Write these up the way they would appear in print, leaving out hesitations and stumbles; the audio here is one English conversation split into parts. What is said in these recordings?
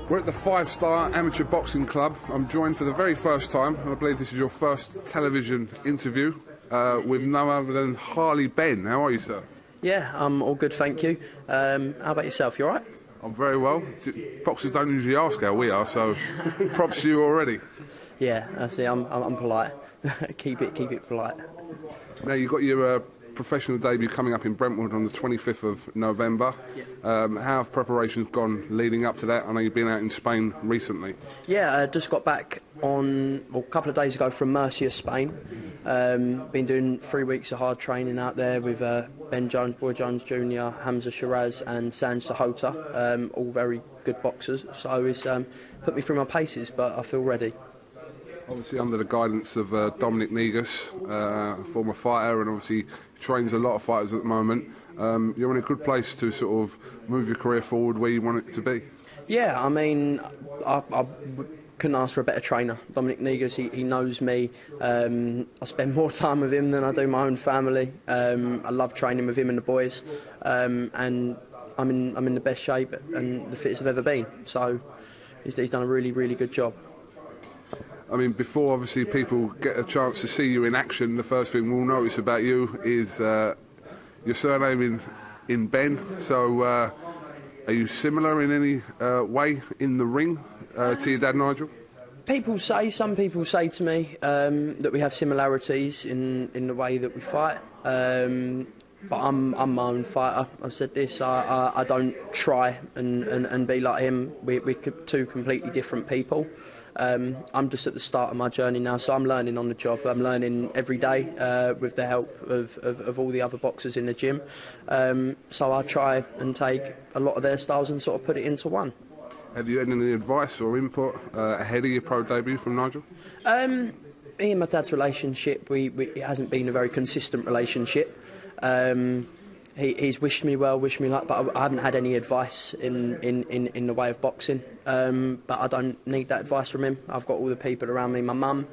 We're at the 5-Star Amateur Boxing Club. I'm joined for the very first time, and I believe this is your first television interview, with no other than Harley Benn. How are you, sir? Yeah, I'm all good, thank you. How about yourself, you alright? I'm very well. Boxers don't usually ask how we are, so props to you already. Yeah, I see, I'm polite. keep it polite. Now, you've got your professional debut coming up in Brentwood on the 25th of November. Yeah. How have preparations gone leading up to that? I know you've been out in Spain recently. Yeah, I just got back a couple of days ago from Murcia, Spain. Been doing 3 weeks of hard training out there with Ben Jones, Boy Jones Jr., Hamza Shiraz and Sanj Sahota, all very good boxers. So it's put me through my paces, but I feel ready. Obviously under the guidance of Dominic Negus, a former fighter, and obviously trains a lot of fighters at the moment. You're in a good place to sort of move your career forward where you want it to be. Yeah, I mean, I couldn't ask for a better trainer. Dominic Negus, he knows me. I spend more time with him than I do my own family. I love training with him and the boys, and I'm in the best shape and the fittest I've ever been. So he's done a really, really good job. I mean, before obviously people get a chance to see you in action, the first thing we'll notice about you is your surname in Ben. So are you similar in any way in the ring to your dad, Nigel? Some people say to me that we have similarities in the way that we fight. But I'm my own fighter. I've said this, I don't try and be like him. We're two completely different people. I'm just at the start of my journey now, so I'm learning on the job. I'm learning every day with the help of all the other boxers in the gym. So I try and take a lot of their styles and sort of put it into one. Have you had any advice or input ahead of your pro debut from Nigel? Me and my dad's relationship, it hasn't been a very consistent relationship. He's wished me well, wished me luck, but I haven't had any advice in the way of boxing. But I don't need that advice from him. I've got all the people around me. My mum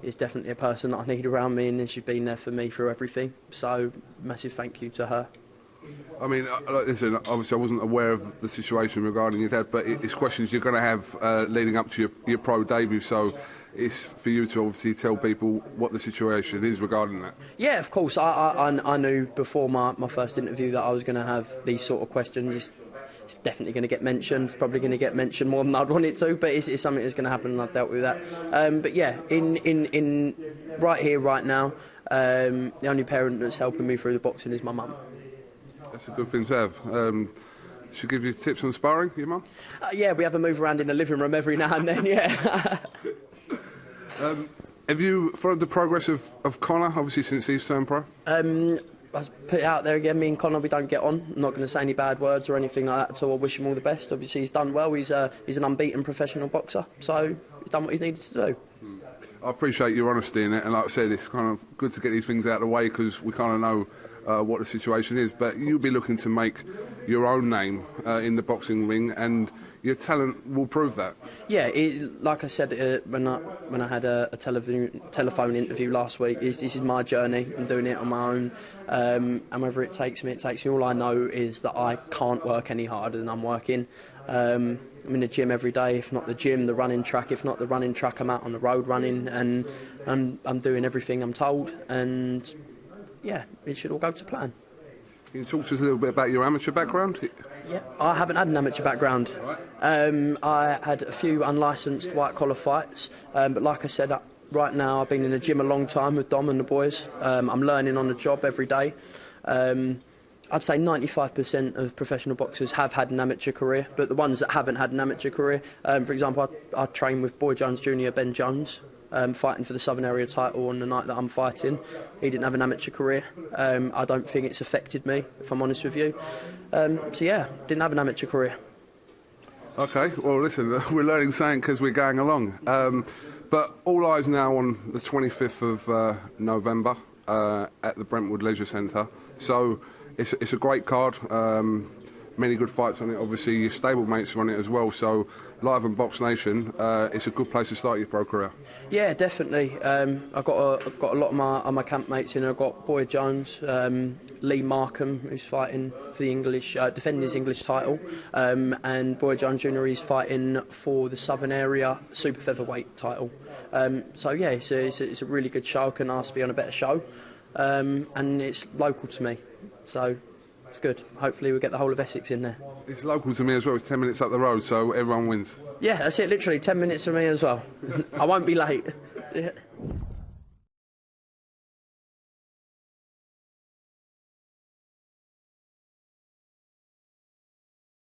is definitely a person that I need around me, and she's been there for me through everything. So massive thank you to her. I mean, listen, obviously I wasn't aware of the situation regarding your dad, but it's questions you're going to have leading up to your pro debut, so it's for you to obviously tell people what the situation is regarding that. Yeah, of course. I knew before my first interview that I was going to have these sort of questions. It's definitely going to get mentioned. It's probably going to get mentioned more than I'd want it to, but it's something that's going to happen, and I've dealt with that. But yeah, in right here, right now, the only parent that's helping me through the boxing is my mum. That's a good thing to have. She give you tips on sparring, your mum? Yeah, we have a move around in the living room every now and then, yeah. Have you followed the progress of Connor, obviously, since he's turned pro? I put it out there again, me and Connor, we don't get on. I'm not going to say any bad words or anything like that at all. I wish him all the best. Obviously, he's done well. He's an unbeaten professional boxer, so he's done what he needed to do. I appreciate your honesty in it, and like I said, it's kind of good to get these things out of the way because we kind of know what the situation is, but you'll be looking to make your own name in the boxing ring, and your talent will prove that. Yeah, like I said when I had a telephone interview last week, this is my journey. I'm doing it on my own, and whether it takes me, All I know is that I can't work any harder than I'm working. I'm in the gym every day, if not the gym, the running track. If not the running track, I'm out on the road running, and I'm doing everything I'm told, and yeah, it should all go to plan. Can you talk to us a little bit about your amateur background? Yeah, I haven't had an amateur background. I had a few unlicensed white-collar fights, but like I said, right now I've been in the gym a long time with Dom and the boys. I'm learning on the job every day. I'd say 95% of professional boxers have had an amateur career, but the ones that haven't had an amateur career, for example, I train with Boy Jones Jr., Ben Jones, fighting for the Southern Area title on the night that I'm fighting. He didn't have an amateur career. I don't think it's affected me, if I'm honest with you. So yeah, didn't have an amateur career. Okay, well listen, we're learning something because we're going along. But all eyes now on the 25th of November at the Brentwood Leisure Centre. So it's a great card. many good fights on it. Obviously, your stablemates are on it as well. So, live on BoxNation, it's a good place to start your pro career. Yeah, definitely. I've got a lot of my campmates in. I've got Boyd Jones, Lee Markham, who's fighting for the English, defending his English title, and Boyd Jones Jr. is fighting for the Southern Area super featherweight title. So yeah, it's a really good show. I couldn't ask to be on a better show, and it's local to me, so it's good. Hopefully we'll get the whole of Essex in there. It's local to me as well. It's 10 minutes up the road, so everyone wins. Yeah, that's it. Literally 10 minutes for me as well. I won't be late. Yeah.